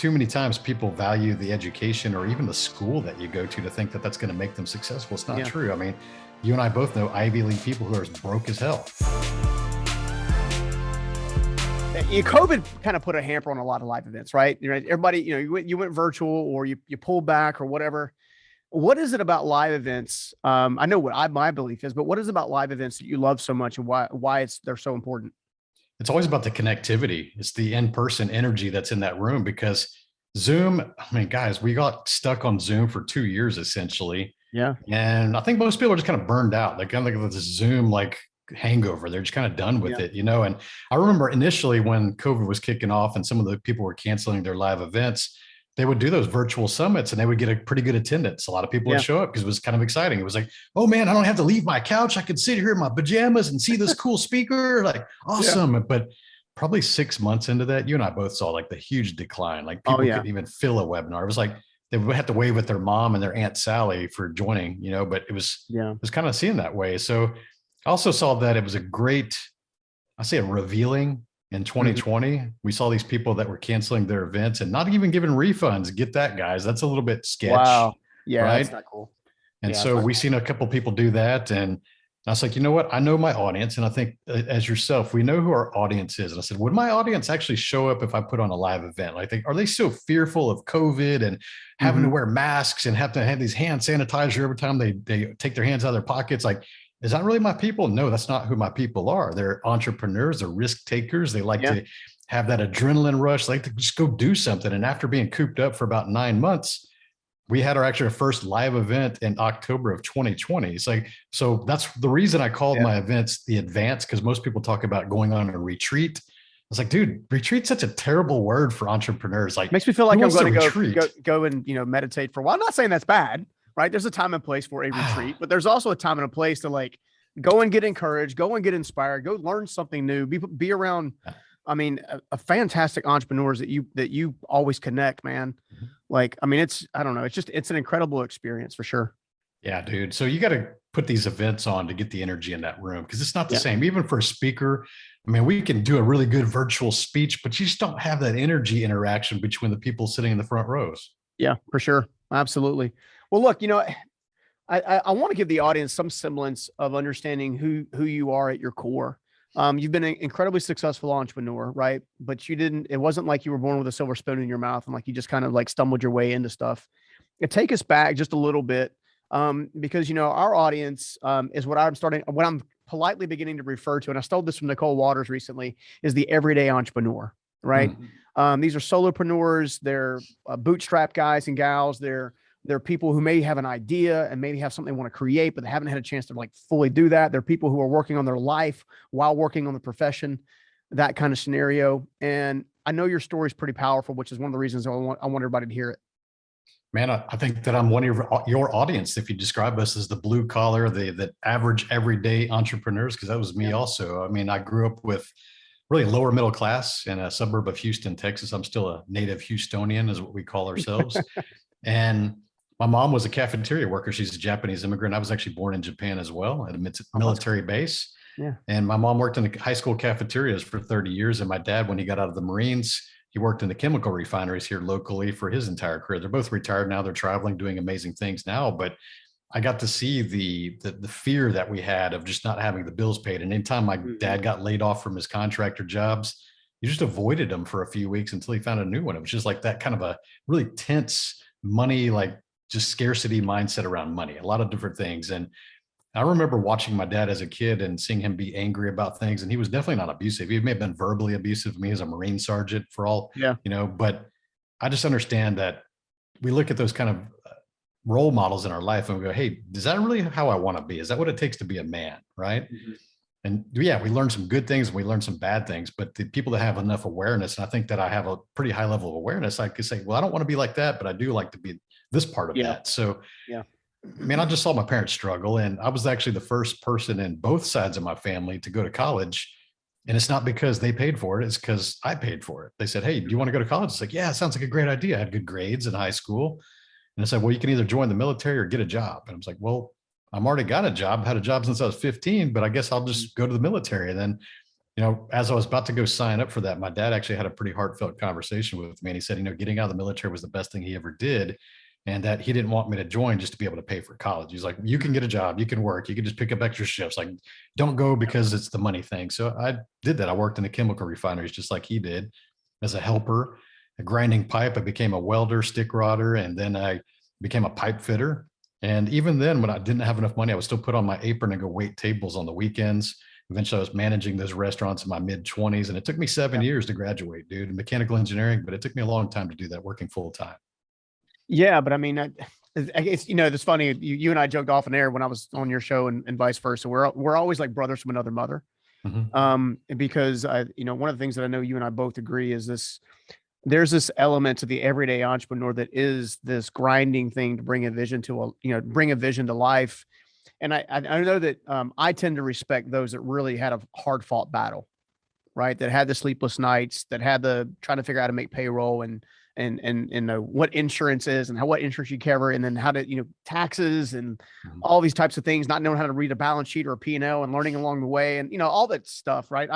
too many times people value the education or even the school that you go to think that that's going to make them successful. It's not Yeah. true. I mean, you and I both know Ivy League people who are as broke as hell. COVID kind of put a hamper on a lot of live events, right? Everybody, you went virtual or you pulled back or whatever. What is it about live events? I know what my belief is, but what is it about live events that you love so much and why they're so important? It's always about the connectivity. It's the in-person energy that's in that room, because Zoom, I mean, guys, we got stuck on Zoom for 2 years essentially. Yeah. And I think most people are just kind of burned out. They kind of like this Zoom like hangover. They're just kind of done with it, And I remember initially when COVID was kicking off and some of the people were canceling their live events, they would do those virtual summits and they would get a pretty good attendance. A lot of people would show up because it was kind of exciting. It was like, oh man, I don't have to leave my couch. I could sit here in my pajamas and see this cool speaker. Like, awesome. But probably 6 months into that, you and I both saw like the huge decline. Like people couldn't even fill a webinar. It was like they would have to wave at their mom and their Aunt Sally for joining, but it was kind of seen that way. So I also saw that it was a great, I say, a revealing in 2020. We saw these people that were canceling their events and not even giving refunds. Get that, guys. That's a little bit sketch. Wow. Yeah, right? That's not cool. And so we seen a couple of people do that. And I was like, you know what? I know my audience. And I think as yourself, we know who our audience is. And I said, would my audience actually show up if I put on a live event? Like, are they so fearful of COVID and having to wear masks and have to have these hand sanitizer every time they take their hands out of their pockets? Like, is that really my people? No, that's not who my people are. They're entrepreneurs, they're risk takers. They like to have that adrenaline rush. They like to just go do something. And after being cooped up for about 9 months, we had our first live event in October of 2020. It's like, so that's the reason I called my events the advance, because most people talk about going on a retreat. I was like, dude, retreat's such a terrible word for entrepreneurs. Like, makes me feel like I'm going to go and meditate for a while. I'm not saying that's bad. Right. There's a time and place for a retreat, but there's also a time and a place to like go and get encouraged, go and get inspired, go learn something new, be around. I mean, a fantastic entrepreneurs that you always connect, man. Like, I mean, I don't know. It's an incredible experience for sure. Yeah, dude. So you got to put these events on to get the energy in that room, because it's not the same. Even for a speaker, I mean, we can do a really good virtual speech, but you just don't have that energy interaction between the people sitting in the front rows. Yeah, for sure. Absolutely. Well, look, I want to give the audience some semblance of understanding who you are at your core. You've been an incredibly successful entrepreneur, right? But it wasn't like you were born with a silver spoon in your mouth and like you just kind of like stumbled your way into stuff. Take us back just a little bit, because, our audience is what I'm politely beginning to refer to, and I stole this from Nicole Waters recently, is the everyday entrepreneur, right? These are solopreneurs. They're bootstrap guys and gals. They're people who may have an idea and maybe have something they want to create, but they haven't had a chance to like fully do that. They're people who are working on their life while working on the profession, that kind of scenario. And I know your story is pretty powerful, which is one of the reasons I want everybody to hear it. Man, I think that I'm one of your audience. If you describe us as the blue collar, the average everyday entrepreneurs, because that was me also. I mean, I grew up with really lower middle class in a suburb of Houston, Texas. I'm still a native Houstonian, is what we call ourselves. And my mom was a cafeteria worker. She's a Japanese immigrant. I was actually born in Japan as well, at a military base. Yeah. And my mom worked in the high school cafeterias for 30 years. And my dad, when he got out of the Marines, he worked in the chemical refineries here locally for his entire career. They're both retired now. They're traveling, doing amazing things now. But I got to see the fear that we had of just not having the bills paid. And anytime my dad got laid off from his contractor jobs, you just avoided him for a few weeks until he found a new one. It was just like that kind of a really tense money, like just scarcity mindset around money, a lot of different things. And I remember watching my dad as a kid and seeing him be angry about things. And he was definitely not abusive. He may have been verbally abusive to me as a Marine sergeant for all, but I just understand that we look at those kind of role models in our life and we go, hey, is that really how I want to be? Is that what it takes to be a man? Right. And we learn some good things and we learn some bad things, but the people that have enough awareness, and I think that I have a pretty high level of awareness, I could say, well, I don't want to be like that, but I do like to be this part of that. So, I mean, I just saw my parents struggle, and I was actually the first person in both sides of my family to go to college. And it's not because they paid for it. It's because I paid for it. They said, hey, do you want to go to college? It's like, yeah, it sounds like a great idea. I had good grades in high school. And I said, well, you can either join the military or get a job. And I was like, well, I'm already got a job, had a job since I was 15, but I guess I'll just go to the military. And then As I was about to go sign up for that, my dad actually had a pretty heartfelt conversation with me. And he said, getting out of the military was the best thing he ever did. And that he didn't want me to join just to be able to pay for college. He's like, you can get a job, you can work, you can just pick up extra shifts. Like, don't go because it's the money thing. So I did that. I worked in the chemical refineries just like he did as a helper, a grinding pipe. I became a welder, stick rodder, and then I became a pipe fitter. And even then, when I didn't have enough money, I would still put on my apron and go wait tables on the weekends. Eventually, I was managing those restaurants in my mid 20s, and it took me 7 years to graduate, dude, in mechanical engineering, but it took me a long time to do that working full time. Yeah, but I mean, I guess it's funny. You and I joked off in air when I was on your show, and vice versa. We're always like brothers from another mother. Mhm. Because one of the things that I know you and I both agree is this. There's this element to the everyday entrepreneur that is this grinding thing to bring a vision bring a vision to life. And I know that I tend to respect those that really had a hard fought battle, right? That had the sleepless nights, that had the trying to figure out how to make payroll and what insurance is and what insurance you cover, and then how to taxes and Mhm. all these types of things, not knowing how to read a balance sheet or a P&L and learning along the way, and all that stuff, right?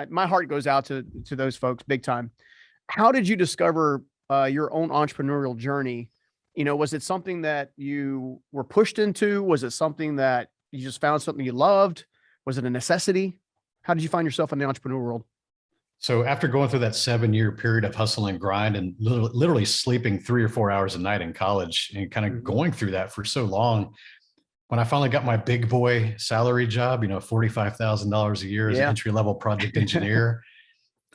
My heart goes out to those folks big time. How did you discover your own entrepreneurial journey? Was it something that you were pushed into? Was it something that you just found something you loved? Was it a necessity? How did you find yourself in the entrepreneur world? So after going through that 7 year period of hustle and grind and literally sleeping 3 or 4 hours a night in college and kind of Mhm. going through that for so long, when I finally got my big boy salary job, $45,000 a year as an Yeah. entry level project engineer,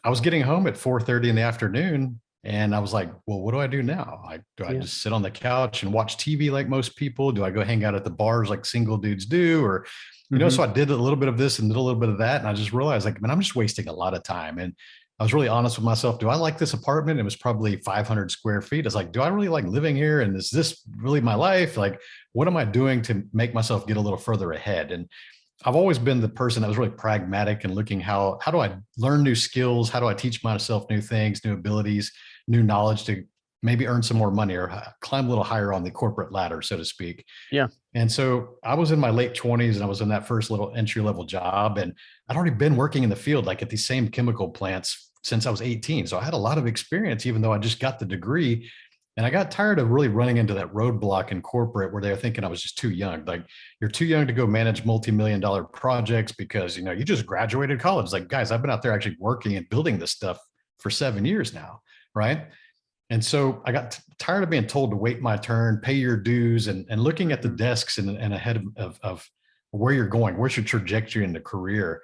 I was getting home at 4:30 in the afternoon. And I was like, well, what do I do now? Do I Yeah. just sit on the couch and watch TV like most people? Do I go hang out at the bars like single dudes do? Or, Hmm. so I did a little bit of this and did a little bit of that. And I just realized, like, man, I'm just wasting a lot of time. And I was really honest with myself. Do I like this apartment? It was probably 500 square feet. I was like, do I really like living here? And is this really my life? Like, what am I doing to make myself get a little further ahead? And I've always been the person that was really pragmatic and looking how do I learn new skills? How do I teach myself new things, new abilities, new knowledge to maybe earn some more money or climb a little higher on the corporate ladder, so to speak. Yeah. And so I was in my late 20s and I was in that first little entry level job. And I'd already been working in the field, like at these same chemical plants since I was 18. So I had a lot of experience, even though I just got the degree. And I got tired of really running into that roadblock in corporate where they were thinking I was just too young. Like, you're too young to go manage multi-million-dollar projects because, you just graduated college. Like, guys, I've been out there actually working and building this stuff for 7 years now. Right. And so I got tired of being told to wait my turn, pay your dues, and looking at the Mhm. desks and ahead of where you're going, where's your trajectory in the career.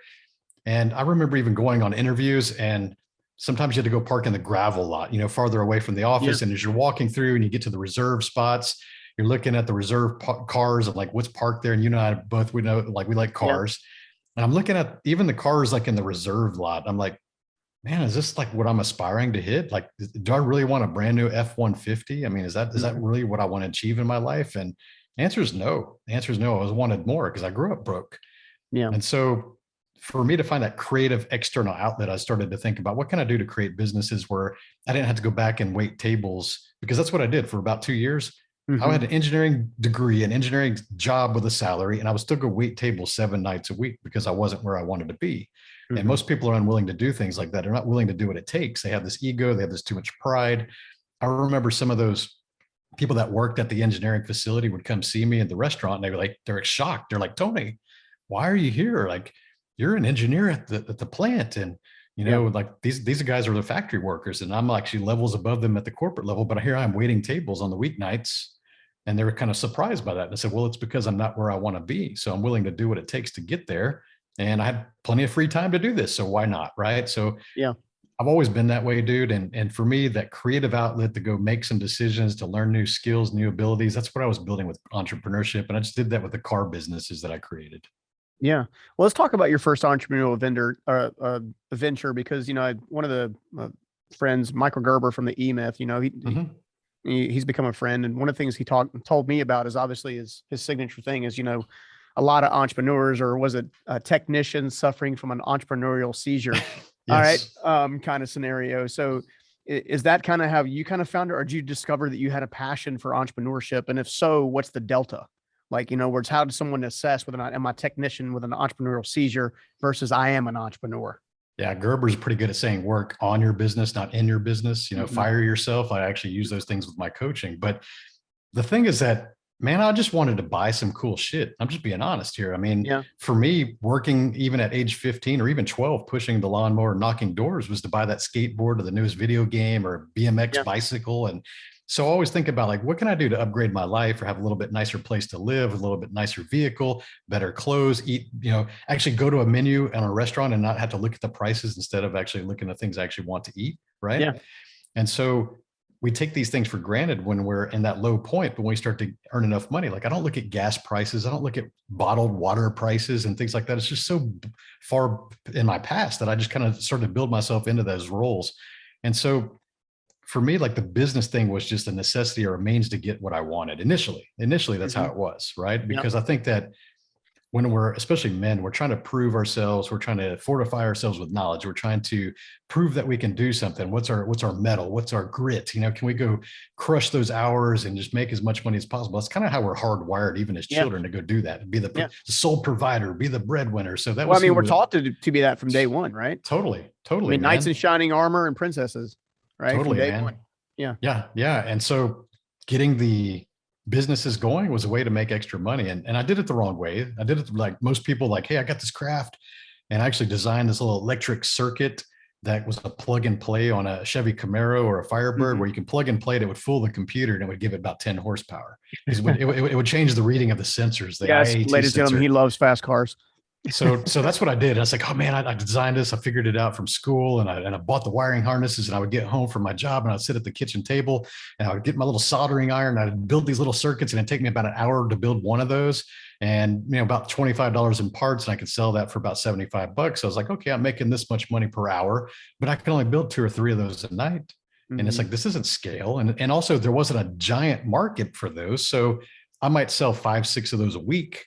And I remember even going on interviews, and sometimes you had to go park in the gravel lot, farther away from the Yeah. office. And as you're walking through and you get to the reserve spots, you're looking at the reserve cars of like what's parked there. And you and I both, we know, like, we like Yeah. cars. And I'm looking at even the cars like in the reserve lot. I'm like, man, is this like what I'm aspiring to hit? Like, do I really want a brand new F-150? I mean, is that Mhm. really what I want to achieve in my life? And the answer is no. The answer is no. I was wanted more because I grew up broke. Yeah. And so for me to find that creative external outlet, I started to think about what can I do to create businesses where I didn't have to go back and wait tables, because that's what I did for about 2 years. I Mhm. had an engineering degree, an engineering job with a salary, and I would still go wait tables 7 nights a week because I wasn't where I wanted to be. And Mhm. most people are unwilling to do things like that. They're not willing to do what it takes. They have this ego, they have this too much pride. I remember some of those people that worked at the engineering facility would come see me in the restaurant, and they were like, they're shocked. They're like, Tony, why are you here? Like, you're an engineer at the plant. And, Yeah. like these guys are the factory workers. And I'm actually levels above them at the corporate level, but here I'm waiting tables on the weeknights. And they were kind of surprised by that. And I said, well, it's because I'm not where I want to be. So I'm willing to do what it takes to get there. And I had plenty of free time to do this. So why not? Right. So Yeah. I've always been that way, dude. And for me, that creative outlet to go make some decisions, to learn new skills, new abilities, that's what I was building with entrepreneurship. And I just did that with the car businesses that I created. Yeah. Well, let's talk about your first entrepreneurial venture, because one of the friends, Michael Gerber from the E Myth, Mhm. he's become a friend, and one of the things he told me about is obviously his signature thing is a lot of entrepreneurs, or was it technicians suffering from an entrepreneurial seizure? All right, Yes. kind of scenario. So is that kind of how you kind of found it, or did you discover that you had a passion for entrepreneurship? And if so, what's the delta? Like, in other words, how does someone assess whether or not am I a technician with an entrepreneurial seizure versus I am an entrepreneur? Yeah, Gerber's pretty good at saying work on your business, not in your business. Mhm. Fire yourself. I actually use those things with my coaching. But the thing is that, man, I just wanted to buy some cool shit. I'm just being honest here. I mean, Yeah. for me, working even at age 15 or even 12, pushing the lawnmower, knocking doors was to buy that skateboard or the newest video game or BMX Yeah. bicycle. And so I always think about like, what can I do to upgrade my life or have a little bit nicer place to live, a little bit nicer vehicle, better clothes, eat, actually go to a menu in a restaurant and not have to look at the prices instead of actually looking at things I actually want to eat. Right. Yeah. And so we take these things for granted when we're in that low point, but when we start to earn enough money, like I don't look at gas prices, I don't look at bottled water prices and things like that. It's just so far in my past that I just kind of started to build myself into those roles. And so for me, like the business thing was just a necessity or a means to get what I wanted initially. Initially, that's how it was, right? Yep. Because I think that when we're, especially men, we're trying to prove ourselves, we're trying to fortify ourselves with knowledge, we're trying to prove that we can do something. What's our mettle, what's our grit? Can we go crush those hours and just make as much money as possible? That's kind of how we're hardwired even as children to go do that, be the sole provider, be the breadwinner. So that was, we're taught to be that from day one, right? Totally knights in shining armor and princesses, right? Totally, from day man. one. Yeah. And so getting the businesses going was a way to make extra money. And I did it the wrong way. I did it like most people, like, hey, I got this craft, and I actually designed this little electric circuit that was a plug and play on a Chevy Camaro or a Firebird, where you can plug and play it. It would fool the computer and it would give it about 10 horsepower because it would change the reading of the sensors. The Yes, IAT ladies and gentlemen, he loves fast cars. So that's what I did. I was like, oh man, I designed this. I figured it out from school, and I bought the wiring harnesses, and I would get home from my job and I'd sit at the kitchen table and I would get my little soldering iron. And I'd build these little circuits, and it'd take me about an hour to build one of those, and about $25 in parts. And I could sell that for about $75. So I was like, okay, I'm making this much money per hour, but I can only build 2 or 3 of those a night. And it's like, this isn't scale. And also there wasn't a giant market for those. So I might sell 5, 6 of those a week.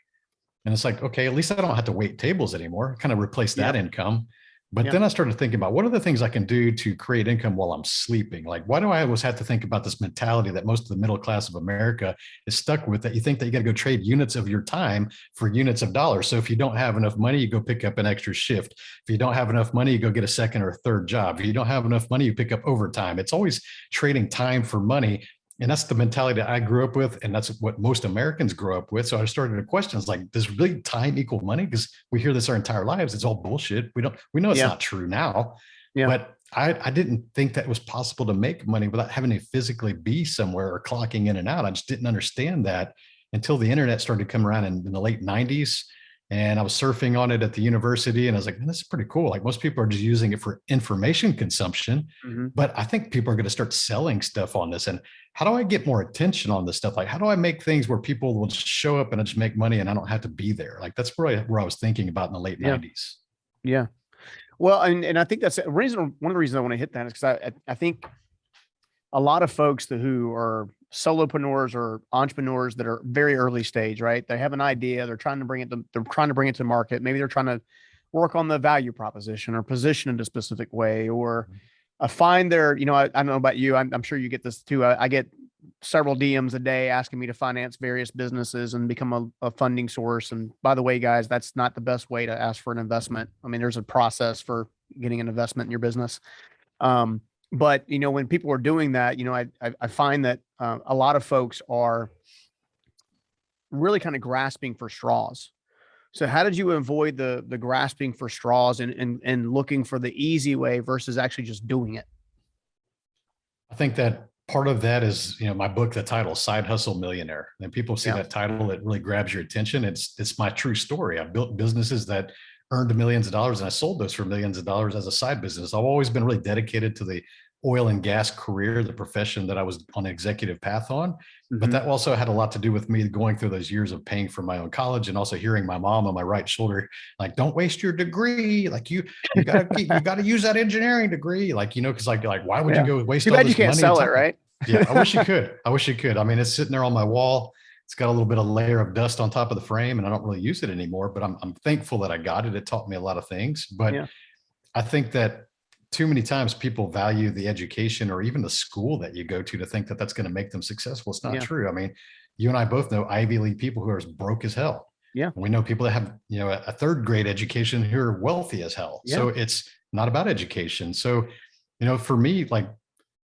And it's like, okay, at least I don't have to wait tables anymore. Kind of replace that income. But then I started thinking about what are the things I can do to create income while I'm sleeping? Like, why do I always have to think about this mentality that most of the middle class of America is stuck with, that you think that you got to go trade units of your time for units of dollars. So if you don't have enough money, you go pick up an extra shift. If you don't have enough money, you go get a second or third job. If you don't have enough money, you pick up overtime. It's always trading time for money. And that's the mentality that I grew up with. And that's what most Americans grow up with. So I started to question, it's like, does really time equal money? Because we hear this our entire lives. It's all bullshit. We know it's not true now. But I didn't think that it was possible to make money without having to physically be somewhere or clocking in and out. I just didn't understand that until the internet started coming around in the late 90s. And I was surfing on it at the university, and I was like, this is pretty cool. Like, most people are just using it for information consumption, but I think people are going to start selling stuff on this. And how do I get more attention on this stuff? Like, how do I make things where people will just show up and I just make money and I don't have to be there? Like, that's where I was thinking about in the late 90s. Yeah. Well, and I think that's one of the reasons I want to hit that is because I think a lot of folks who are solopreneurs or entrepreneurs that are very early stage, right? They have an idea, they're trying to bring it to market. Maybe they're trying to work on the value proposition or position in a specific way, or find their, I don't know about you. I'm sure you get this too. I get several DMs a day asking me to finance various businesses and become a funding source. And by the way, guys, that's not the best way to ask for an investment. I mean, there's a process for getting an investment in your business. But when people are doing that, I find that a lot of folks are really kind of grasping for straws. So how did you avoid the grasping for straws and looking for the easy way versus actually just doing it? I think that part of that is, my book, the title, Side Hustle Millionaire. And people see that title, it really grabs your attention. It's my true story. I built businesses that earned millions of dollars, and I sold those for millions of dollars as a side business. I've always been really dedicated to the oil and gas career, the profession that I was on an executive path on. But that also had a lot to do with me going through those years of paying for my own college, and also hearing my mom on my right shoulder, like, don't waste your degree. Like you gotta use that engineering degree. Like, cause like, why would you go waste all this money? You can't sell it, right? Yeah. I wish you could. I mean, it's sitting there on my wall. It's got a little bit of layer of dust on top of the frame, and I don't really use it anymore, but I'm thankful that I got it. It taught me a lot of things, but I think that too many times people value the education or even the school that you go to think that that's going to make them successful. It's not true. I mean, you and I both know Ivy League people who are as broke as hell. Yeah. And we know people that have, a third grade education who are wealthy as hell. Yeah. So it's not about education. So, for me, like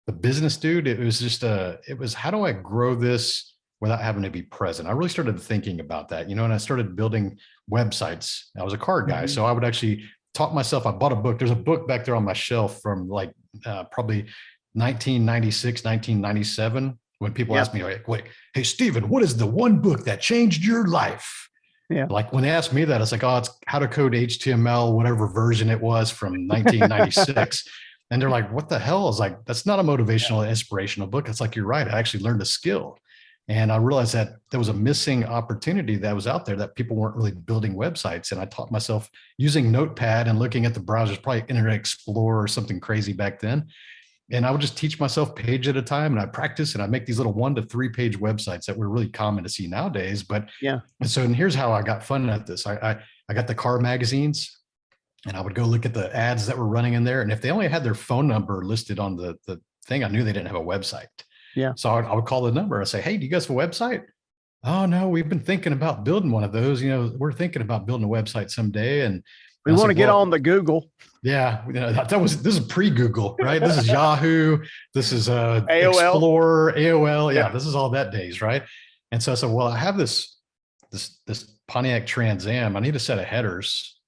the business dude, it was just it was, how do I grow this without having to be present? I really started thinking about that, and I started building websites. I was a car guy. So I would actually taught myself. I bought a book. There's a book back there on my shelf from like probably 1996, 1997. When people ask me, like, wait, hey, Steven, what is the one book that changed your life? Yeah. Like when they asked me that, it's like, oh, it's How to Code HTML, whatever version it was from 1996. And they're like, what the hell? I was like, that's not a motivational, inspirational book. It's like, you're right. I actually learned a skill. And I realized that there was a missing opportunity that was out there, that people weren't really building websites. And I taught myself using Notepad and looking at the browsers, probably Internet Explorer or something crazy back then. And I would just teach myself page at a time, and I practice, and I make these little 1 to 3 page websites that were really common to see nowadays. But and here's how I got fun at this. I got the car magazines, and I would go look at the ads that were running in there. And if they only had their phone number listed on the thing, I knew they didn't have a website. Yeah. So I would call the number and say, hey, do you guys have a website? Oh, no, we've been thinking about building one of those. We're thinking about building a website someday. And we want to get on the Google. Yeah. This is pre-Google, right? This is Yahoo. This is AOL. Explorer, AOL. Yeah. This is all that days. Right. And so I said, well, I have this Pontiac Trans Am. I need a set of headers,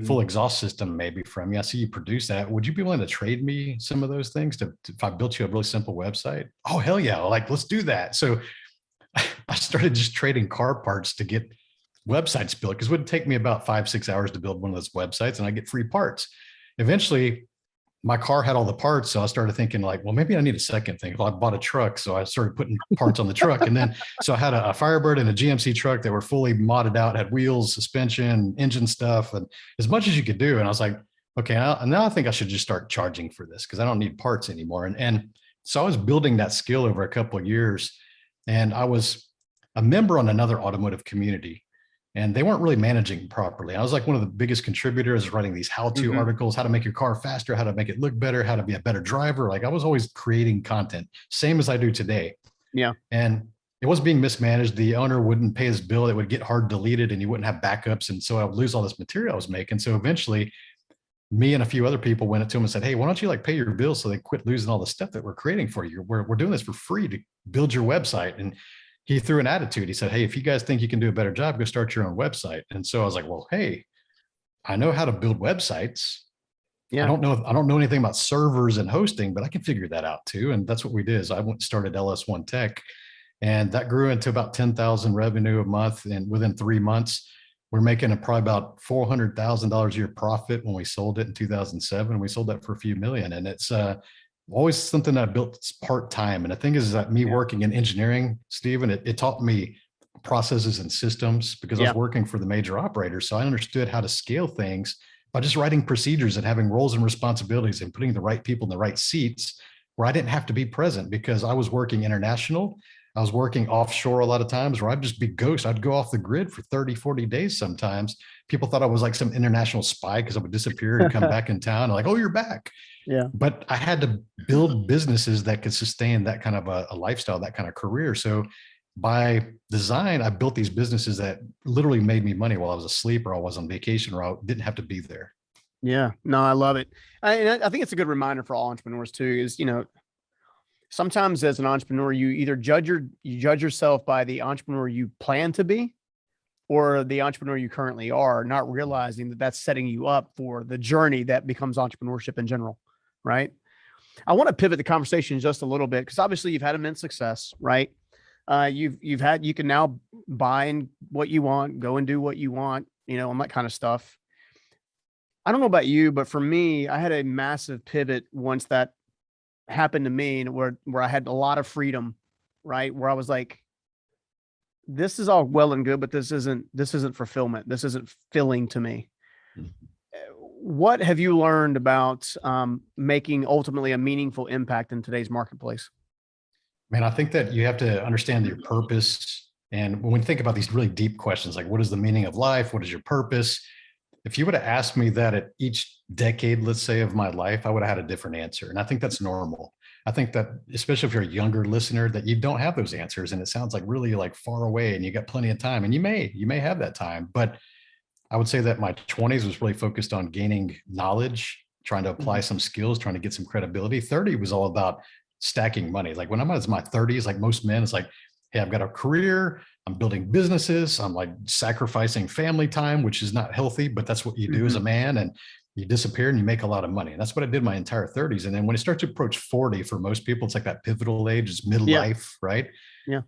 full exhaust system, maybe from you. I see you produce that. Would you be willing to trade me some of those things if I built you a really simple website? Oh, hell yeah. Like, let's do that. So I started just trading car parts to get websites built, because it would take me about 5-6 hours to build one of those websites, and I get free parts. Eventually, my car had all the parts. So I started thinking like, well, maybe I need a second thing. Well, I bought a truck. So I started putting parts on the truck. And then, so I had a Firebird and a GMC truck that were fully modded out, had wheels, suspension, engine stuff, and as much as you could do. And I was like, okay, now I think I should just start charging for this, because I don't need parts anymore. And so I was building that skill over a couple of years, and I was a member on another automotive community, and they weren't really managing properly. I was like one of the biggest contributors, writing these how-to articles, how to make your car faster, how to make it look better, how to be a better driver. Like I was always creating content, same as I do today. Yeah. And it was being mismanaged. The owner wouldn't pay his bill. It would get hard deleted, and you wouldn't have backups. And so I would lose all this material I was making. So eventually me and a few other people went up to him and said, hey, why don't you like pay your bills so they quit losing all the stuff that we're creating for you? We're doing this for free to build your website. And he threw an attitude. He said, hey, if you guys think you can do a better job, go start your own website. And so I was like, well, hey, I know how to build websites. Yeah. I don't know anything about servers and hosting, but I can figure that out too. And that's what we did. Is I went and started LS1 Tech, and that grew into about 10,000 revenue a month. And within 3 months, we're making probably about $400,000 a year profit when we sold it in 2007. We sold that for a few million. And it's always something that I built part-time. And the thing is that me working in engineering, Steven, it taught me processes and systems, because I was working for the major operators. So I understood how to scale things by just writing procedures and having roles and responsibilities and putting the right people in the right seats, where I didn't have to be present, because I was working international. I was working offshore a lot of times, where I'd just be ghost. I'd go off the grid for 30, 40 days sometimes. People thought I was like some international spy, because I would disappear and come back in town. Like, oh, you're back. Yeah. But I had to build businesses that could sustain that kind of a lifestyle, that kind of career. So by design, I built these businesses that literally made me money while I was asleep, or I was on vacation, or I didn't have to be there. Yeah, no, I love it. I think it's a good reminder for all entrepreneurs too, is, sometimes as an entrepreneur, you either judge yourself by the entrepreneur you plan to be, or the entrepreneur you currently are, not realizing that that's setting you up for the journey that becomes entrepreneurship in general. Right. I want to pivot the conversation just a little bit, because obviously you've had immense success, right? You can now buy what you want, go and do what you want, and that kind of stuff. I don't know about you, but for me, I had a massive pivot once that happened to me, where I had a lot of freedom, right? Where I was like, this is all well and good, but this isn't fulfillment. This isn't filling to me. What have you learned about making ultimately a meaningful impact in today's marketplace? Man, I think that you have to understand your purpose. And when we think about these really deep questions, like what is the meaning of life? What is your purpose? If you would have asked me that at each decade, let's say, of my life, I would have had a different answer. And I think that's normal. I think that especially if you're a younger listener, that you don't have those answers and it sounds like really like far away and you got plenty of time, and you may have that time. But I would say that my 20s was really focused on gaining knowledge, trying to apply Mhm. some skills, trying to get some credibility. 30 was all about stacking money. Like when I'm in my 30s, like most men, it's like, hey, I've got a career, I'm building businesses, I'm like sacrificing family time, which is not healthy, but that's what you do as a Mhm. man. And you disappear and you make a lot of money. And that's what I did my entire 30s. And then when it starts to approach 40, for most people, it's like that pivotal age, is Yeah. midlife, right? Yeah.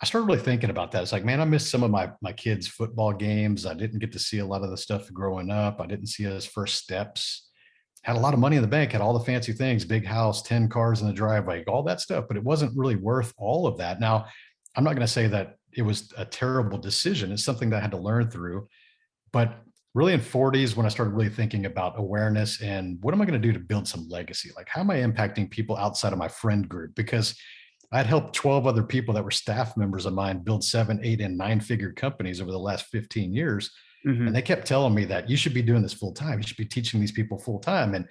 I started really thinking about that. It's like, man, I missed some of my kids' football games. I didn't get to see a lot of the stuff growing up. I didn't see his first steps. Had a lot of money in the bank, had all the fancy things, big house, 10 cars in the driveway, all that stuff, but it wasn't really worth all of that. Now, I'm not going to say that it was a terrible decision. It's something that I had to learn through. But really in 40s, when I started really thinking about awareness and what am I going to do to build some legacy? Like, how am I impacting people outside of my friend group? Because I'd helped 12 other people that were staff members of mine build 7, 8, and 9-figure companies over the last 15 years. And Mhm. they kept telling me that you should be doing this full time. You should be teaching these people full time. And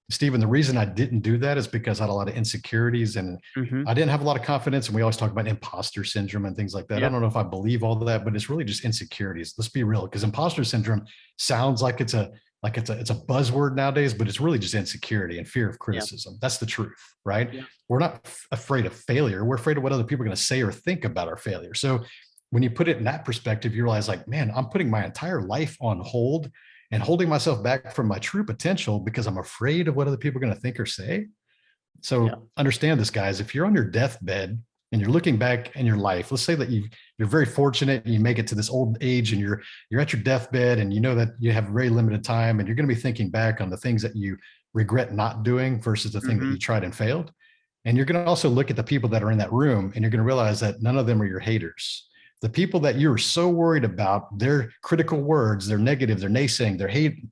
Stephen, the reason I didn't do that is because I had a lot of insecurities and Mhm. I didn't have a lot of confidence. And we always talk about imposter syndrome and things like that. I Yeah. don't know if I believe all of that, but it's really just insecurities. Let's be real, because imposter syndrome sounds like it's a buzzword nowadays, but it's really just insecurity and fear of Yeah. criticism. That's the truth, right? Yeah. We're not afraid of failure. We're afraid of what other people are going to say or think about our failure. So when you put it in that perspective, you realize like, man, I'm putting my entire life on hold and holding myself back from my true potential because I'm afraid of what other people are going to think or say. Yeah. So understand this, guys. If you're on your deathbed and you're looking back in your life, let's say that you're very fortunate and you make it to this old age and you're at your deathbed and you know that you have very limited time and you're going to be thinking back on the things that you regret not doing versus the thing that you Mhm. tried and failed. And you're going to also look at the people that are in that room and you're going to realize that none of them are your haters. The people that you're so worried about, their critical words, their negative, their naysaying, their hate,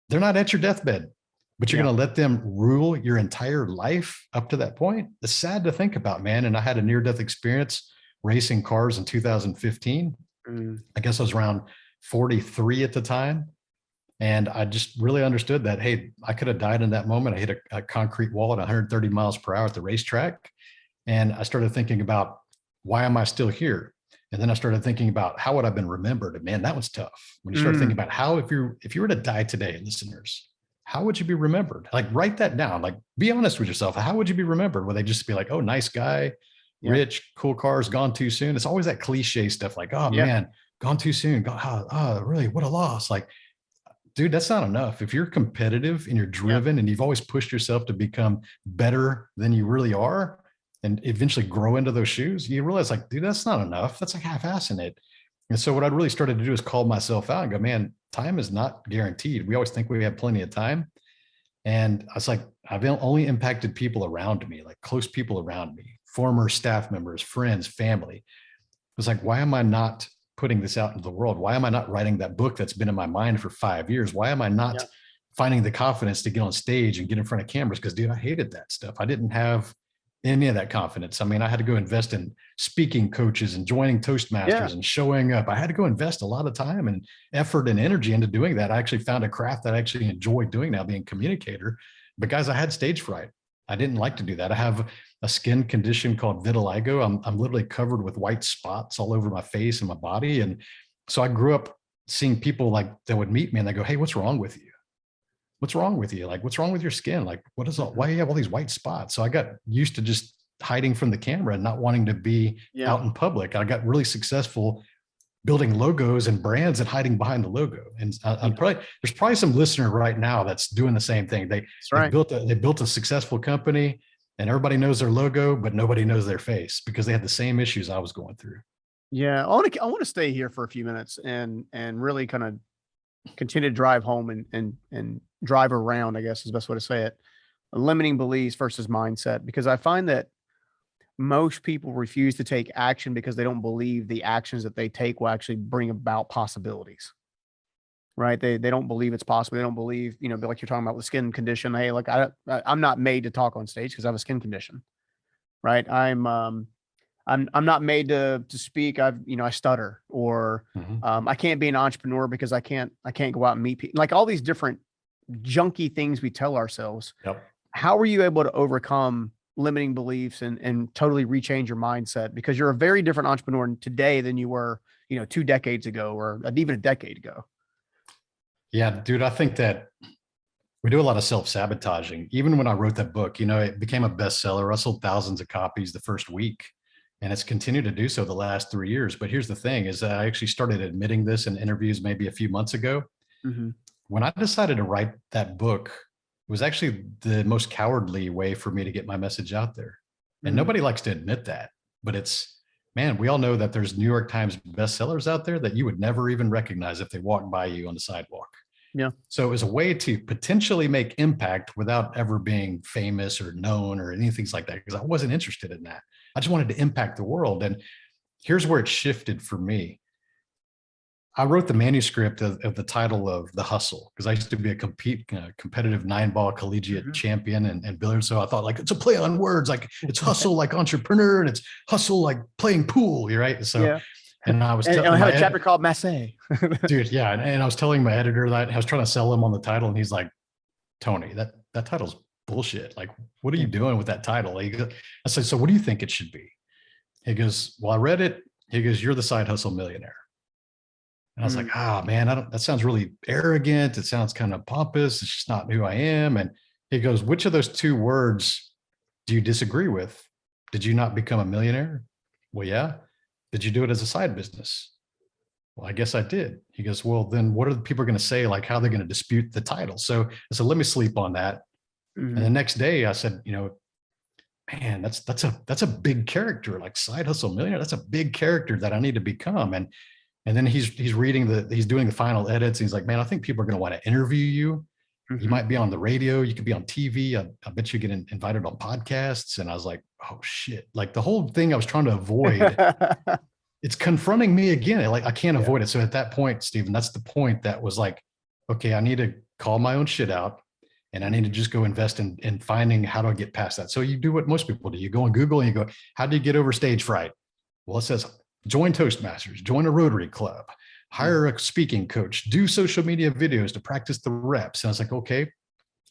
they're not at your deathbed, but you're Yeah. going to let them rule your entire life up to that point. It's sad to think about, man. And I had a near death experience racing cars in 2015. Mm. I guess I was around 43 at the time. And I just really understood that, hey, I could have died in that moment. I hit a concrete wall at 130 miles per hour at the racetrack. And I started thinking about, why am I still here? And then I started thinking about how would I have been remembered? And man, that was tough. When you start thinking Mm. about how, if you were to die today, listeners, how would you be remembered? Like write that down. Like be honest with yourself. How would you be remembered? Would they just be like, oh, nice guy, Yeah. rich, cool cars, gone too soon? It's always that cliche stuff like, oh Yeah. man, gone too soon. Really, what a loss. Like, dude, that's not enough. If you're competitive and you're Yeah. driven and you've always pushed yourself to become better than you really are and eventually grow into those shoes, you realize like, dude, that's not enough. That's like half-assing it. And so what I really started to do is call myself out and go, man, time is not guaranteed. We always think we have plenty of time. And I was like, I've only impacted people around me, like close people around me, former staff members, friends, family. Was like, why am I not putting this out into the world? Why am I not writing that book that's been in my mind for 5 years? Why am I not Yeah. finding the confidence to get on stage and get in front of cameras? Because, dude, I hated that stuff. I didn't have any of that confidence. I mean, I had to go invest in speaking coaches and joining Yeah. Toastmasters and showing up. I had to go invest a lot of time and effort and energy into doing that. I actually found a craft that I actually enjoy doing now, being a communicator. But guys, I had stage fright. I didn't like to do that. I have a skin condition called vitiligo. I'm literally covered with white spots all over my face and my body. And so I grew up seeing people like that would meet me and they go, hey, what's wrong with you? What's wrong with you? Like, what's wrong with your skin? Like, what is all, Mhm. why do you have all these white spots? So I got used to just hiding from the camera and not wanting to be Yeah. out in public. I got really successful building logos and brands and hiding behind the logo. And Yeah. there's probably some listener right now that's doing the same thing. That's right. They built a successful company and everybody knows their logo, but nobody knows their face because they had the same issues I was going through. Yeah. I want to stay here for a few minutes and really kind of continue to drive home and drive around, I guess is the best way to say it. Limiting beliefs versus mindset, because I find that most people refuse to take action because they don't believe the actions that they take will actually bring about possibilities. Right? They don't believe it's possible. They don't believe, like you're talking about with skin condition. Hey, like I'm not made to talk on stage because I have a skin condition. Right? I'm not made to speak. I stutter, or Mhm. I can't be an entrepreneur because I can't go out and meet people. Like all these different junky things we tell ourselves. Yep. How are you able to overcome limiting beliefs and totally rechange your mindset, because you're a very different entrepreneur today than you were, 2 decades ago, or even a decade ago. Yeah, dude, I think that we do a lot of self-sabotaging. Even when I wrote that book, it became a bestseller. I sold thousands of copies the first week, and it's continued to do so the last 3 years. But here's the thing is that I actually started admitting this in interviews maybe a few months ago. Mm-hmm. When I decided to write that book, it was actually the most cowardly way for me to get my message out there. And Mm-hmm. nobody likes to admit that, but man, we all know that there's New York Times bestsellers out there that you would never even recognize if they walked by you on the sidewalk. Yeah. So it was a way to potentially make impact without ever being famous or known or anything like that, because I wasn't interested in that. I just wanted to impact the world. And here's where it shifted for me. I wrote the manuscript of the title of The Hustle, because I used to be a competitive 9-ball collegiate Mm-hmm. champion and billiards. So I thought, like, it's a play on words, like it's hustle like entrepreneur and it's hustle like playing pool, right? So, yeah. and I was and telling I have a chapter called Masse. dude, yeah, and I was telling my editor that I was trying to sell him on the title, and he's like, Tony, that title's bullshit. Like, what are you doing with that title? I said, so what do you think it should be? He goes, well, I read it. He goes, you're the side hustle millionaire. And I was like, man, that sounds really arrogant. It sounds kind of pompous. It's just not who I am. And he goes, which of those two words do you disagree with? Did you not become a millionaire? Well, yeah. Did you do it as a side business? Well, I guess I did. He goes, well, then what are the people going to say? Like, how are they going to dispute the title? So I said, let me sleep on that. Mm-hmm. And the next day I said, man, that's a big character, like side hustle millionaire. That's a big character that I need to become. And then he's doing the final edits. And he's like, man, I think people are going to want to interview you. Mm-hmm. You might be on the radio. You could be on TV. I bet you get invited on podcasts. And I was like, oh shit. Like the whole thing I was trying to avoid, it's confronting me again. Like I can't avoid it. So at that point, Stephen, that's the point that was like, okay, I need to call my own shit out. And I need to just go invest in finding how to get past that. So you do what most people do. You go on Google and you go, how do you get over stage fright? Well, it says, join Toastmasters, join a Rotary Club, hire a speaking coach, do social media videos to practice the reps. And I was like, okay,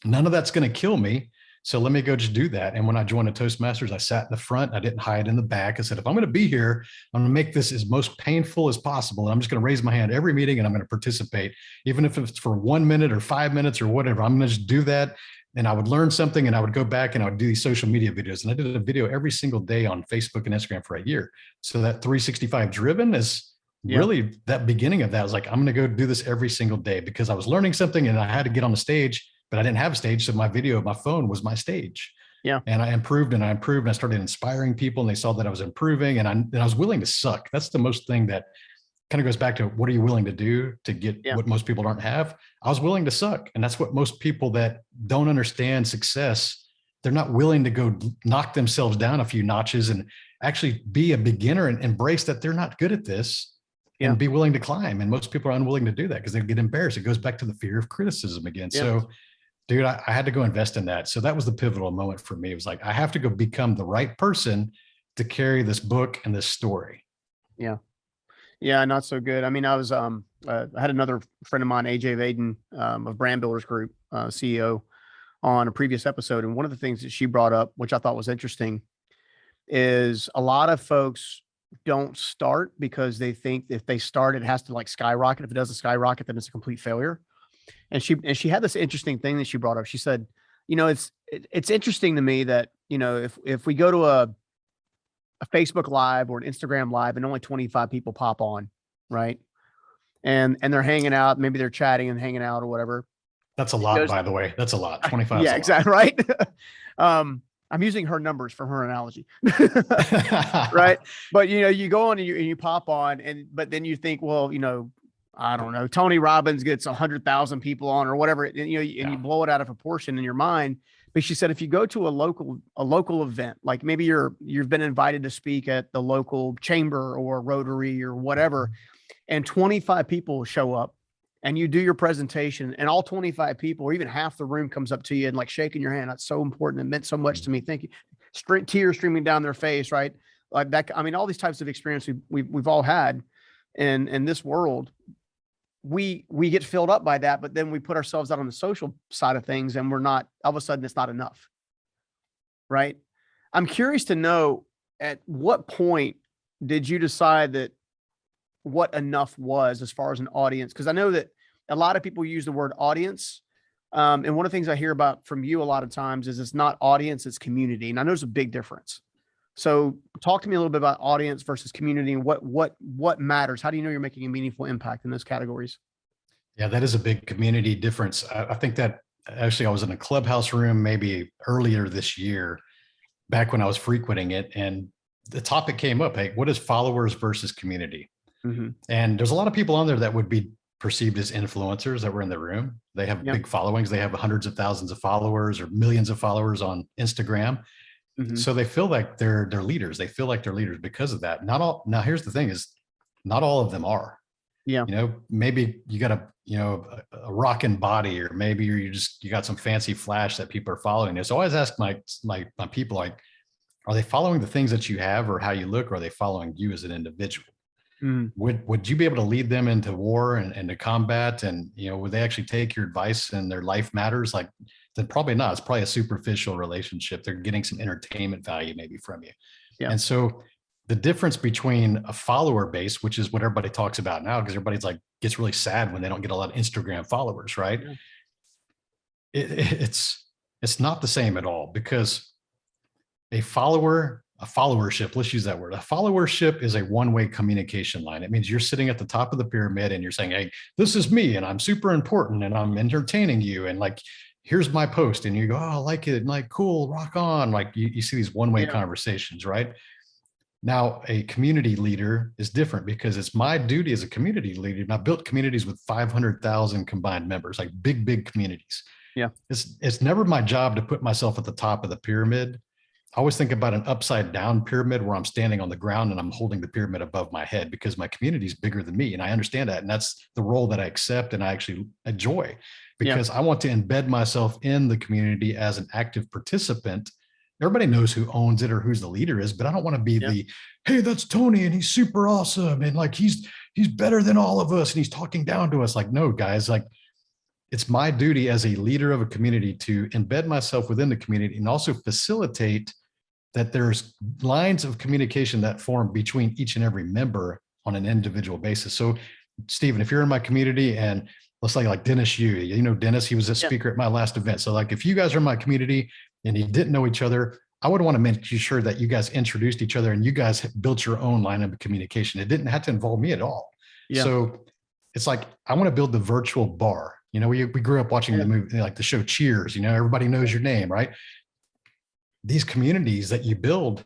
none of that's going to kill me. So let me go just do that. And when I joined the Toastmasters, I sat in the front. I didn't hide in the back. I said, if I'm going to be here, I'm going to make this as most painful as possible. And I'm just going to raise my hand every meeting and I'm going to participate, even if it's for 1 minute or 5 minutes or whatever. I'm going to just do that. And I would learn something and I would go back and I would do these social media videos. And I did a video every single day on Facebook and Instagram for a year. So that 365 driven is really that beginning of that. I was like, I'm going to go do this every single day because I was learning something and I had to get on the stage, but I didn't have a stage. So my video, my phone was my stage. Yeah. And I improved and I improved and I started inspiring people and they saw that I was improving and I was willing to suck. That's the most thing that kind of goes back to what are you willing to do to get what most people don't have? I was willing to suck. And that's what most people that don't understand success, they're not willing to go knock themselves down a few notches and actually be a beginner and embrace that they're not good at this and be willing to climb. And most people are unwilling to do that because they get embarrassed. It goes back to the fear of criticism again. So dude, I had to go invest in that. So that was the pivotal moment for me. It was like, I have to go become the right person to carry this book and this story. Yeah. Yeah. Not so good. I mean, I was, I had another friend of mine, AJ Vaden, of Brand Builders Group, CEO, on a previous episode. And one of the things that she brought up, which I thought was interesting, is a lot of folks don't start because they think if they start, it has to like skyrocket. If it doesn't skyrocket, then it's a complete failure. And she had this interesting thing that she brought up. She said, it's interesting to me that, if we go to a Facebook Live or an Instagram Live and only 25 people pop on, right? And they're hanging out, maybe they're chatting and hanging out or whatever. That's a lot, by the way. That's a lot. 25. Yeah, exactly. Right. I'm using her numbers for her analogy. Right. But, you go on and you pop on but then you think, well, I don't know, Tony Robbins gets 100,000 people on or whatever, and you blow it out of proportion in your mind. But she said, if you go to a local event, like maybe you've been invited to speak at the local chamber or Rotary or whatever, and 25 people show up and you do your presentation and all 25 people or even half the room comes up to you and like shaking your hand. That's so important. It meant so much to me. Thank you. Tears streaming down their face. Right. Like that. I mean, all these types of experience we've all had in this world. We get filled up by that, but then we put ourselves out on the social side of things and we're not, all of a sudden it's not enough. Right. I'm curious to know, at what point did you decide that what enough was as far as an audience? Because I know that a lot of people use the word audience. And one of the things I hear about from you a lot of times is it's not audience, it's community. And I know there's a big difference. So talk to me a little bit about audience versus community, and what matters. How do you know you're making a meaningful impact in those categories? Yeah, that is a big community difference. I think that actually I was in a clubhouse room maybe earlier this year, back when I was frequenting it, and the topic came up, hey, what is followers versus community? Mm-hmm. And there's a lot of people on there that would be perceived as influencers that were in the room. They have Yeah. big followings. They have hundreds of thousands of followers or millions of followers on Instagram. Mm-hmm. So they feel like they're leaders. They feel like they're leaders because of that. Not all. Now, here's the thing: is not all of them are. Yeah. Maybe you got a rockin' body, or maybe you got some fancy flash that people are following. So I always ask my people, like, are they following the things that you have or how you look, or are they following you as an individual? Mm. Would you be able to lead them into war and to combat? And, would they actually take your advice and their life matters? Like, then probably not. It's probably a superficial relationship. They're getting some entertainment value maybe from you. Yeah. And so the difference between a follower base, which is what everybody talks about now, because everybody's like, gets really sad when they don't get a lot of Instagram followers, right? Yeah. It's not the same at all, because a followership, let's use that word. A followership is a one-way communication line. It means you're sitting at the top of the pyramid and you're saying, hey, this is me and I'm super important and I'm entertaining you. And like, here's my post. And you go, oh, I like it. And like, cool, rock on. Like you see these one-way conversations, right? Now, a community leader is different, because it's my duty as a community leader. And I built communities with 500,000 combined members, like big communities. Yeah. It's never my job to put myself at the top of the pyramid. I always think about an upside down pyramid where I'm standing on the ground and I'm holding the pyramid above my head, because my community is bigger than me. And I understand that. And that's the role that I accept and I actually enjoy, because I want to embed myself in the community as an active participant. Everybody knows who owns it or who's the leader is, but I don't want to be the, hey, that's Tony and he's super awesome. And like, he's better than all of us and he's talking down to us. Like, no, guys, like, it's my duty as a leader of a community to embed myself within the community and also facilitate that there's lines of communication that form between each and every member on an individual basis. So, Stephen, if you're in my community, and let's say like Dennis, Dennis, he was a speaker at my last event. So like, if you guys are in my community and you didn't know each other, I would want to make sure that you guys introduced each other and you guys built your own line of communication. It didn't have to involve me at all. Yeah. So it's like, I want to build the virtual bar. We grew up watching the movie, like the show Cheers, everybody knows your name, right? These communities that you build,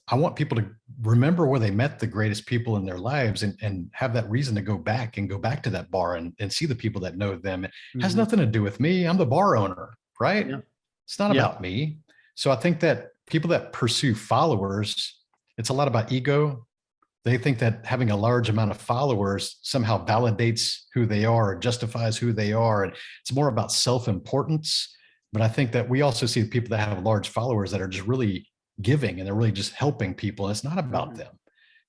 I want people to remember where they met the greatest people in their lives, and have that reason to go back to that bar and see the people that know them. It has nothing to do with me. I'm the bar owner, right? Yeah. It's not about me. So I think that people that pursue followers, it's a lot about ego. They think that having a large amount of followers somehow validates who they are or justifies who they are. And it's more about self-importance. But I think that we also see people that have large followers that are just really giving and they're really just helping people. And it's not about them.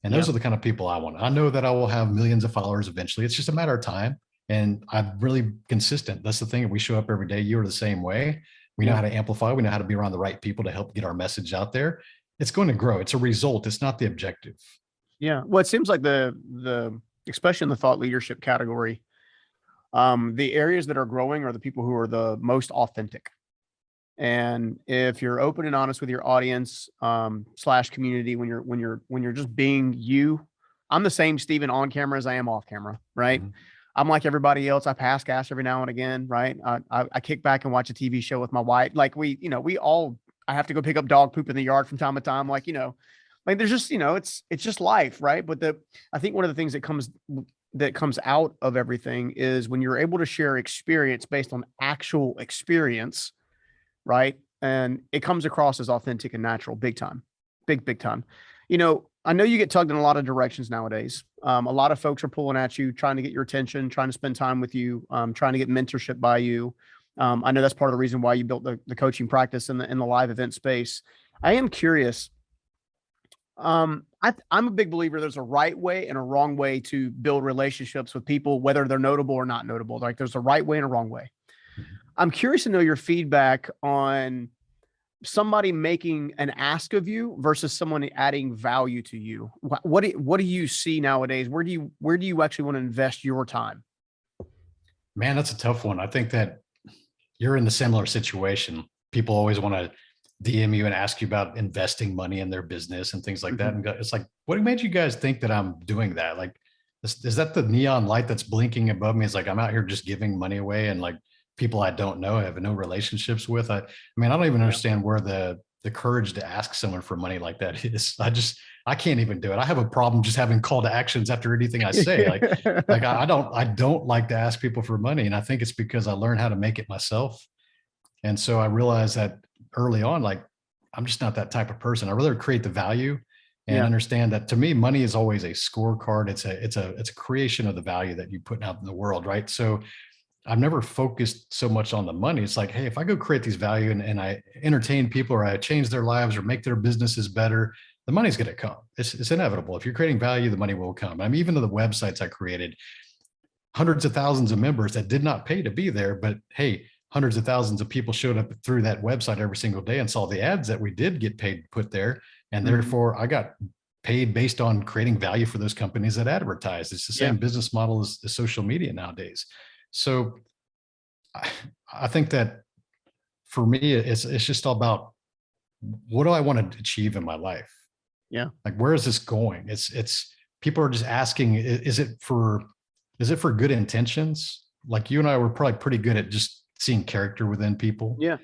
And those are the kind of people I want. I know that I will have millions of followers eventually. It's just a matter of time. And I'm really consistent. That's the thing. If we show up every day, you're the same way. We know how to amplify. We know how to be around the right people to help get our message out there. It's going to grow. It's a result. It's not the objective. Yeah. Well, it seems like especially in the thought leadership category, the areas that are growing are the people who are the most authentic. And if you're open and honest with your audience, / community, when you're just being you, I'm the same Stephen on camera as I am off camera, right? Mm-hmm. I'm like everybody else. I pass gas every now and again, right? I kick back and watch a TV show with my wife. Like I have to go pick up dog poop in the yard from time to time. Like there's just, it's just life, right? But I think one of the things that comes out of everything is when you're able to share experience based on actual experience, right? And it comes across as authentic and natural, big time, big time. I know you get tugged in a lot of directions nowadays. A lot of folks are pulling at you, trying to get your attention, trying to spend time with you, trying to get mentorship by you. I know that's part of the reason why you built the coaching practice in the live event space. I am curious. I'm a big believer there's a right way and a wrong way to build relationships with people, whether they're notable or not notable. Like there's a right way and a wrong way. I'm curious to know your feedback on somebody making an ask of you versus someone adding value to you? What do you see nowadays? Where do you actually want to invest your time? Man, that's a tough one. I think that you're in the similar situation. People always want to DM you and ask you about investing money in their business and things like that. Mhm. And it's like, what made you guys think that I'm doing that? Like, is that the neon light that's blinking above me? It's like, I'm out here just giving money away and like people I don't know, I have no relationships with. I mean, I don't even Yeah. understand where the courage to ask someone for money like that is. I can't even do it. I have a problem just having call to actions after anything I say. Like I don't like to ask people for money. And I think it's because I learned how to make it myself. And so I realized that early on, like, I'm just not that type of person. I rather create the value and Yeah. understand that to me, money is always a scorecard. It's a creation of the value that you put out in the world. Right. So I've never focused so much on the money. It's like, hey, if I go create these value and I entertain people or I change their lives or make their businesses better, the money's going to come. It's inevitable. If you're creating value, the money will come. I mean, even to the websites I created, hundreds of thousands of members that did not pay to be there, but hey, hundreds of thousands of people showed up through that website every single day and saw the ads that we did get paid to put there. And Mhm. therefore I got paid based on creating value for those companies that advertise. It's the Yeah. same business model as social media nowadays. So I, I think that for me, it's just all about what do I want to achieve in my life? Yeah. Like, where is this going? It's people are just asking, is it for good intentions? Like you and I were probably pretty good at just seeing character within people. Yeah.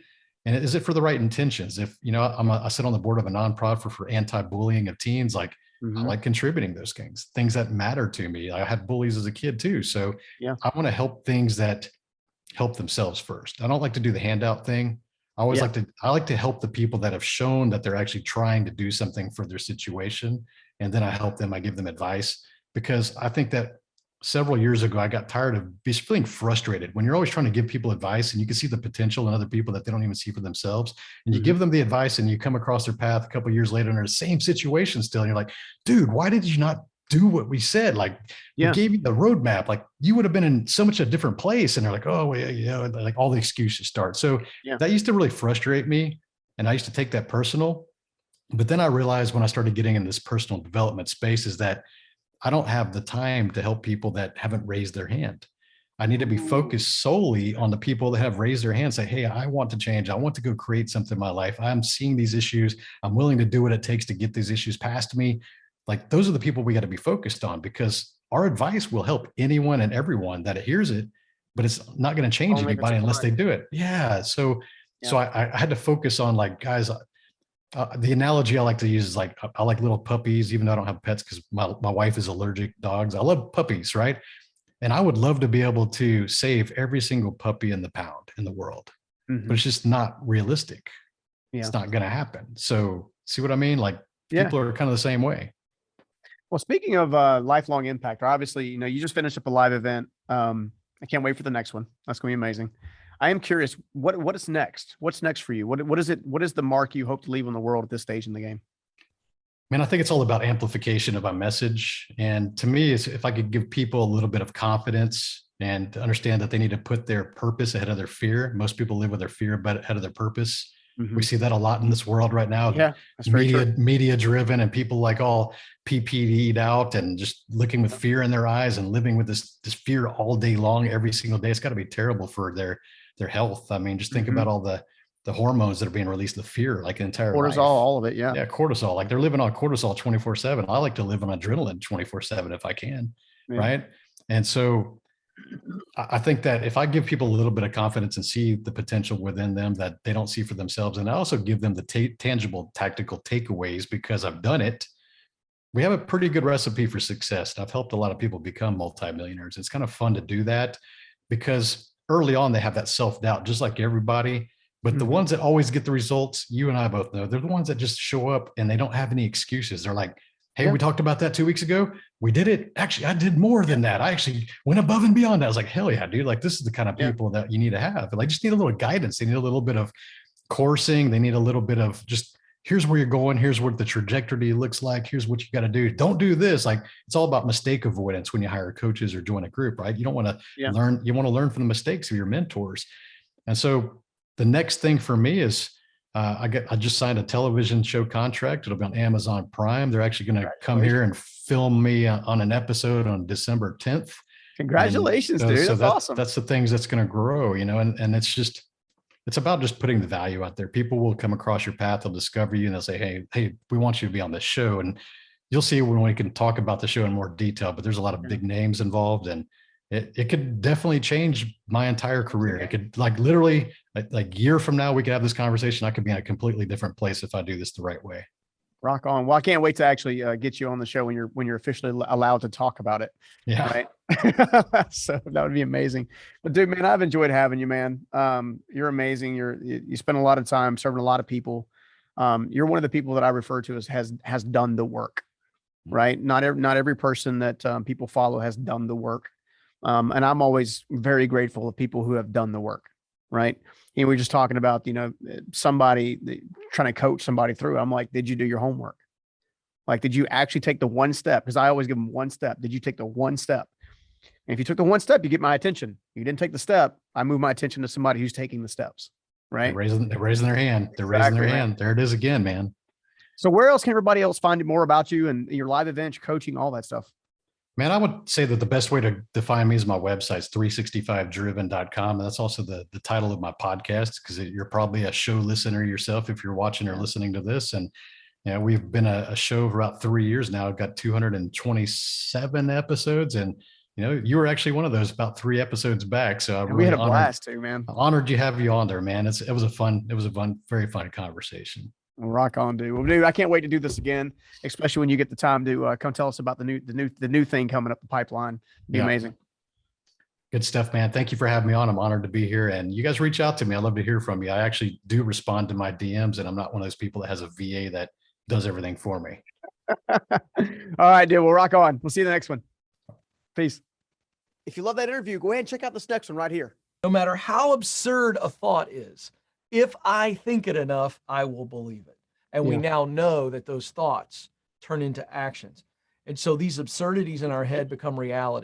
And is it for the right intentions? If, you know, I sit on the board of a nonprofit for anti-bullying of teens. Like, I Mhm. like contributing those things that matter to me. I had bullies as a kid too. So Yeah. I want to help things that help themselves first. I don't like to do the handout thing. Yeah. I like to help the people that have shown that they're actually trying to do something for their situation. And then I help them, I give them advice, because I think that several years ago, I got tired of just feeling frustrated when you're always trying to give people advice and you can see the potential in other people that they don't even see for themselves. And you Mhm. give them the advice and you come across their path a couple of years later and they're the same situation still. And you're like, dude, why did you not do what we said? Like, we Yeah. gave you the roadmap. Like, you would have been in so much a different place. And they're like, oh, well, yeah, like all the excuses start. So Yeah. that used to really frustrate me. And I used to take that personal. But then I realized when I started getting in this personal development space is that I don't have the time to help people that haven't raised their hand. I need to be Ooh. focused solely on the people that have raised their hand, say, hey, I want to change. I want to go create something in my life. I'm seeing these issues. I'm willing to do what it takes to get these issues past me. Like, those are the people we got to be focused on, because our advice will help anyone and everyone that hears it, but it's not going to change Only if it's anybody unless they applied. do it. Yeah. So, Yeah. I had to focus on, like, guys, the analogy I like to use is like, I like little puppies, even though I don't have pets because my wife is allergic to dogs. I love puppies, right? And I would love to be able to save every single puppy in the pound in the world, but Mhm. it's just not realistic. Yeah. It's not going to happen. So, see what I mean? Like, Yeah. people are kind of the same way. Well, speaking of lifelong impact, obviously, you just finished up a live event. I can't wait for the next one. That's going to be amazing. I am curious, what is next? What's next for you? What is it? What is the mark you hope to leave on the world at this stage in the game? Man, I think it's all about amplification of my message. And to me, it's if I could give people a little bit of confidence and to understand that they need to put their purpose ahead of their fear. Most people live with their fear but ahead of their purpose. We Mhm. see that a lot in this world right now. Yeah, that's very true. Media driven, and people like all PPD'd out and just looking with Yeah. fear in their eyes and living with this fear all day long, every single day. It's got to be terrible for their health. I mean, just think Mhm. about all the hormones that are being released, the fear, like an entire Cortisol, life. all of it. Yeah. Yeah, cortisol. Like, they're living on cortisol 24/7. I like to live on adrenaline 24/7 if I can, Yeah. right? And so I think that if I give people a little bit of confidence and see the potential within them that they don't see for themselves, and I also give them the tangible tactical takeaways because I've done it, we have a pretty good recipe for success. I've helped a lot of people become multimillionaires. It's kind of fun to do that because early on they have that self-doubt, just like everybody. But the Mhm. ones that always get the results, you and I both know, they're the ones that just show up and they don't have any excuses. They're like, hey, Yeah. we talked about that 2 weeks ago. We did it. Actually, I did more Yeah. than that. I actually went above and beyond that. I was like, hell yeah, dude. Like, this is the kind of Yeah. people that you need to have. Like, just need a little guidance. They need a little bit of coursing. They need a little bit of just, here's where you're going. Here's what the trajectory looks like. Here's what you got to do. Don't do this. Like, it's all about mistake avoidance when you hire coaches or join a group, right? You don't want to Yeah. learn. You want to learn from the mistakes of your mentors. And so the next thing for me is I just signed a television show contract. It'll be on Amazon Prime. They're actually going to come here and film me on an episode on December 10th. Congratulations, dude. That's awesome. That's the things that's going to grow, and it's about just putting the value out there. People will come across your path, they'll discover you, and they'll say, hey, we want you to be on this show. And you'll see when we can talk about the show in more detail, but there's a lot of big names involved, and it could definitely change my entire career. It could literally like year from now, we could have this conversation. I could be in a completely different place if I do this the right way. Rock on. Well, I can't wait to actually get you on the show when you're officially allowed to talk about it. Yeah. Right. So that would be amazing. But dude, man, I've enjoyed having you, man. You're amazing. You spend a lot of time serving a lot of people. You're one of the people that I refer to as has done the work, right? Not every person that people follow has done the work. And I'm always very grateful of people who have done the work, right? And we're just talking about, somebody trying to coach somebody through. I'm like, did you do your homework? Like, did you actually take the one step? Because I always give them one step. Did you take the one step? And if you took the one step, you get my attention. You didn't take the step, I move my attention to somebody who's taking the steps, right? They're raising their hand. They're raising their hand. There it is again, man. So where else can everybody else find more about you and your live events, your coaching, all that stuff? Man, I would say that the best way to define me is my website. It's 365driven.com. And that's also the title of my podcast, because you're probably a show listener yourself if you're watching or listening to this. And we've been a show for about 3 years now. I've got 227 episodes. And, you were actually one of those about 3 episodes back. So we had a blast too, man. Honored to have you on there, man. It was a very fun conversation. Well, rock on, dude. Well, dude, I can't wait to do this again, especially when you get the time to come tell us about the new thing coming up the pipeline. It'd be amazing. Good stuff, man. Thank you for having me on. I'm honored to be here, and you guys reach out to me. I love to hear from you. I actually do respond to my DMs, and I'm not one of those people that has a VA that does everything for me. All right, dude. We'll rock on. We'll see you in the next one. Peace. If you love that interview, go ahead and check out this next one right here. No matter how absurd a thought is, if I think it enough, I will believe it. And we now know that those thoughts turn into actions. And so these absurdities in our head become reality.